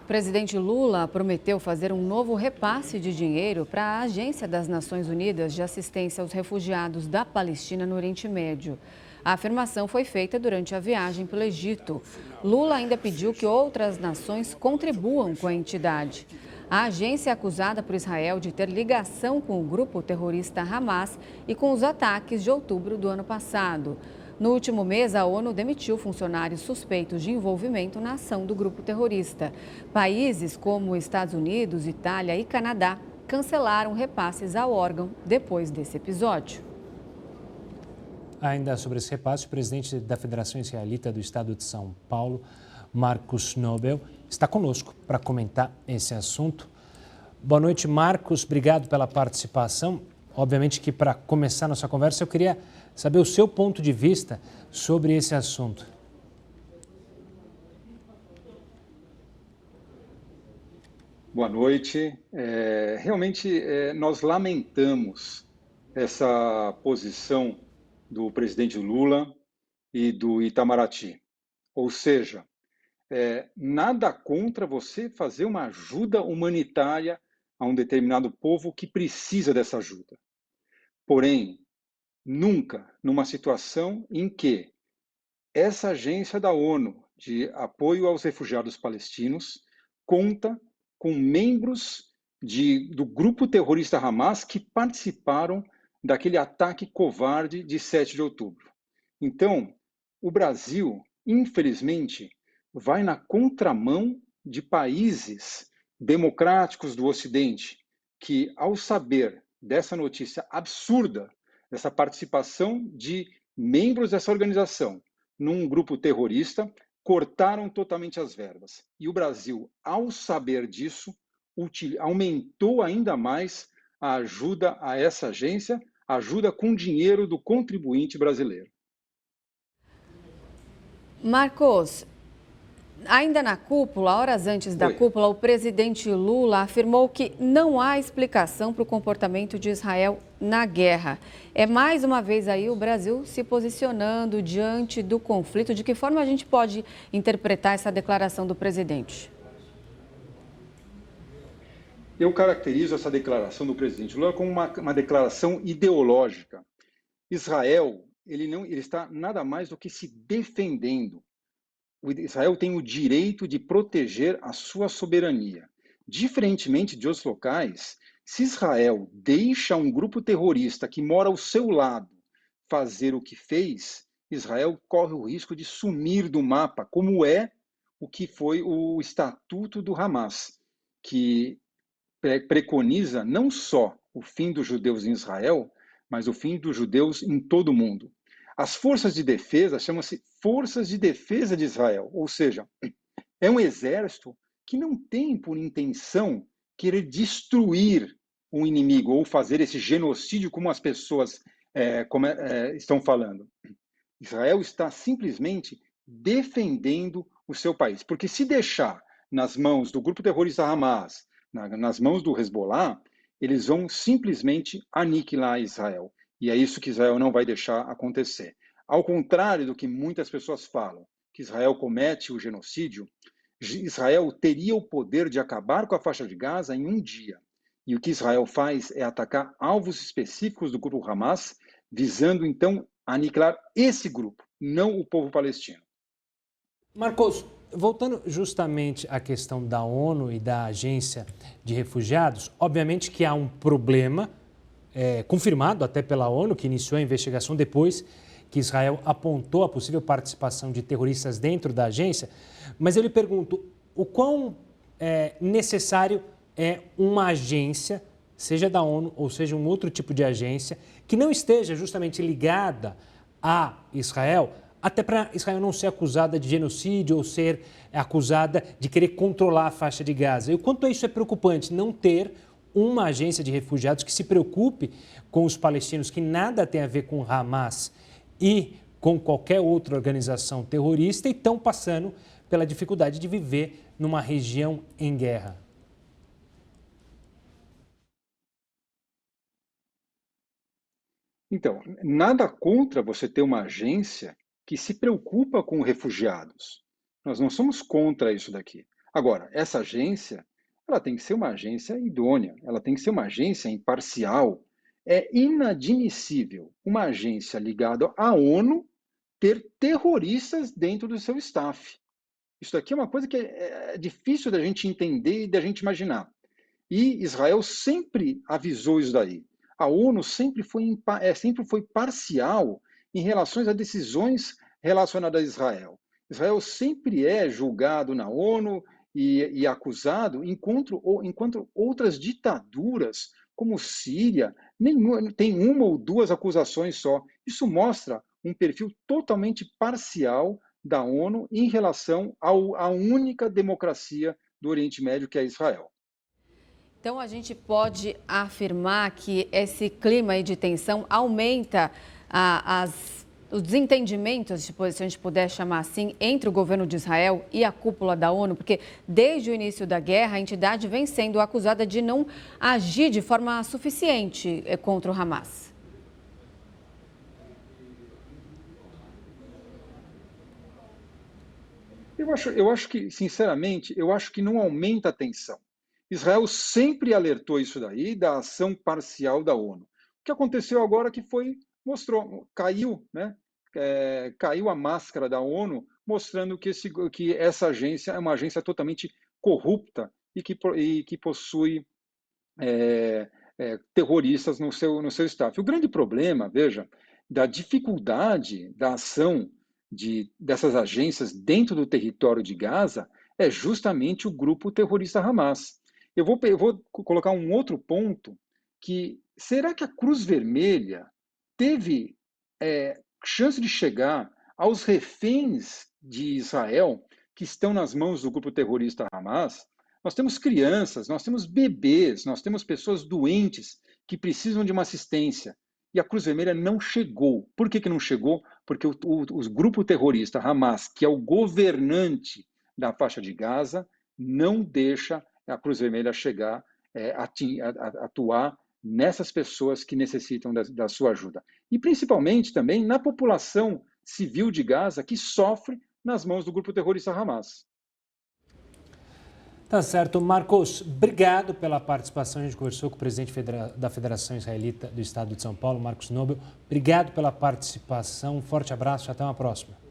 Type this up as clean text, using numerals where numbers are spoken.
O presidente Lula prometeu fazer um novo repasse de dinheiro para a Agência das Nações Unidas de Assistência aos Refugiados da Palestina no Oriente Médio. A afirmação foi feita durante a viagem pelo Egito. Lula ainda pediu que outras nações contribuam com a entidade. A agência é acusada por Israel de ter ligação com o grupo terrorista Hamas e com os ataques de outubro do ano passado. No último mês, a ONU demitiu funcionários suspeitos de envolvimento na ação do grupo terrorista. Países como Estados Unidos, Itália e Canadá cancelaram repasses ao órgão depois desse episódio. Ainda sobre esse repasse, o presidente da Federação Israelita do Estado de São Paulo, Marcos Nobel, está conosco para comentar esse assunto. Boa noite, Marcos. Obrigado pela participação. Obviamente que para começar nossa conversa, eu queria saber o seu ponto de vista sobre esse assunto. Boa noite. Realmente, nós lamentamos essa posição do presidente Lula e do Itamaraty. Ou seja, nada contra você fazer uma ajuda humanitária a um determinado povo que precisa dessa ajuda. Porém, nunca numa situação em que essa agência da ONU de apoio aos refugiados palestinos conta com membros do grupo terrorista Hamas que participaram daquele ataque covarde de 7 de outubro. Então, o Brasil, infelizmente, vai na contramão de países democráticos do Ocidente que, ao saber dessa notícia absurda, dessa participação de membros dessa organização num grupo terrorista, cortaram totalmente as verbas. E o Brasil, ao saber disso, aumentou ainda mais a ajuda a essa agência, ajuda com dinheiro do contribuinte brasileiro. Marcos, ainda na cúpula, horas antes da cúpula, o presidente Lula afirmou que não há explicação para o comportamento de Israel na guerra. É mais uma vez aí o Brasil se posicionando diante do conflito. De que forma a gente pode interpretar essa declaração do presidente? Eu caracterizo essa declaração do presidente Lula como uma declaração ideológica. Israel, ele está nada mais do que se defendendo. Israel tem o direito de proteger a sua soberania. Diferentemente de outros locais, se Israel deixa um grupo terrorista que mora ao seu lado fazer o que fez, Israel corre o risco de sumir do mapa, como é o que foi o Estatuto do Hamas, que preconiza não só o fim dos judeus em Israel, mas o fim dos judeus em todo o mundo. As forças de defesa chamam-se Forças de Defesa de Israel, ou seja, é um exército que não tem por intenção querer destruir um inimigo ou fazer esse genocídio como as pessoas estão falando. Israel está simplesmente defendendo o seu país, porque se deixar nas mãos do grupo terrorista Hamas, nas mãos do Hezbollah, eles vão simplesmente aniquilar Israel. E é isso que Israel não vai deixar acontecer. Ao contrário do que muitas pessoas falam, que Israel comete o genocídio, Israel teria o poder de acabar com a faixa de Gaza em um dia. E o que Israel faz é atacar alvos específicos do grupo Hamas, visando então aniquilar esse grupo, não o povo palestino. Marcos, voltando justamente à questão da ONU e da Agência de Refugiados, obviamente que há um problema confirmado até pela ONU, que iniciou a investigação depois que Israel apontou a possível participação de terroristas dentro da agência, mas eu lhe pergunto, o quão necessário é uma agência, seja da ONU ou seja um outro tipo de agência, que não esteja justamente ligada a Israel, até para Israel não ser acusada de genocídio ou ser acusada de querer controlar a faixa de Gaza. E o quanto isso é preocupante, não ter uma agência de refugiados que se preocupe com os palestinos, que nada tem a ver com Hamas e com qualquer outra organização terrorista, e estão passando pela dificuldade de viver numa região em guerra. Então, nada contra você ter uma agência que se preocupa com refugiados. Nós não somos contra isso daqui. Agora, essa agência, ela tem que ser uma agência idônea, ela tem que ser uma agência imparcial. É inadmissível uma agência ligada à ONU ter terroristas dentro do seu staff. Isso aqui é uma coisa que é difícil da gente entender e da gente imaginar. E Israel sempre avisou isso daí. A ONU sempre foi parcial em relação a decisões relacionadas a Israel. Israel sempre é julgado na ONU e acusado, enquanto outras ditaduras, como Síria, tem uma ou duas acusações só. Isso mostra um perfil totalmente parcial da ONU em relação à única democracia do Oriente Médio, que é Israel. Então, a gente pode afirmar que esse clima aí de tensão aumenta os desentendimentos, se a gente puder chamar assim, entre o governo de Israel e a cúpula da ONU, porque desde o início da guerra, a entidade vem sendo acusada de não agir de forma suficiente contra o Hamas. Eu acho que, sinceramente, eu acho que não aumenta a tensão. Israel sempre alertou isso daí, da ação parcial da ONU. O que aconteceu agora caiu, né? Caiu a máscara da ONU, mostrando que essa agência é uma agência totalmente corrupta e que possui terroristas no seu staff. O grande problema, veja, da dificuldade da ação dessas agências dentro do território de Gaza é justamente o grupo terrorista Hamas. Eu vou colocar um outro ponto, que será que a Cruz Vermelha teve chance de chegar aos reféns de Israel que estão nas mãos do grupo terrorista Hamas? Nós temos crianças, nós temos bebês, nós temos pessoas doentes que precisam de uma assistência. E a Cruz Vermelha não chegou. Por que não chegou? Porque o grupo terrorista Hamas, que é o governante da faixa de Gaza, não deixa a Cruz Vermelha chegar, atuar nessas pessoas que necessitam da sua ajuda. E principalmente também na população civil de Gaza, que sofre nas mãos do grupo terrorista Hamas. Tá certo. Marcos, obrigado pela participação. A gente conversou com o presidente da Federação Israelita do Estado de São Paulo, Marcos Nobel. Obrigado pela participação. Um forte abraço e até uma próxima.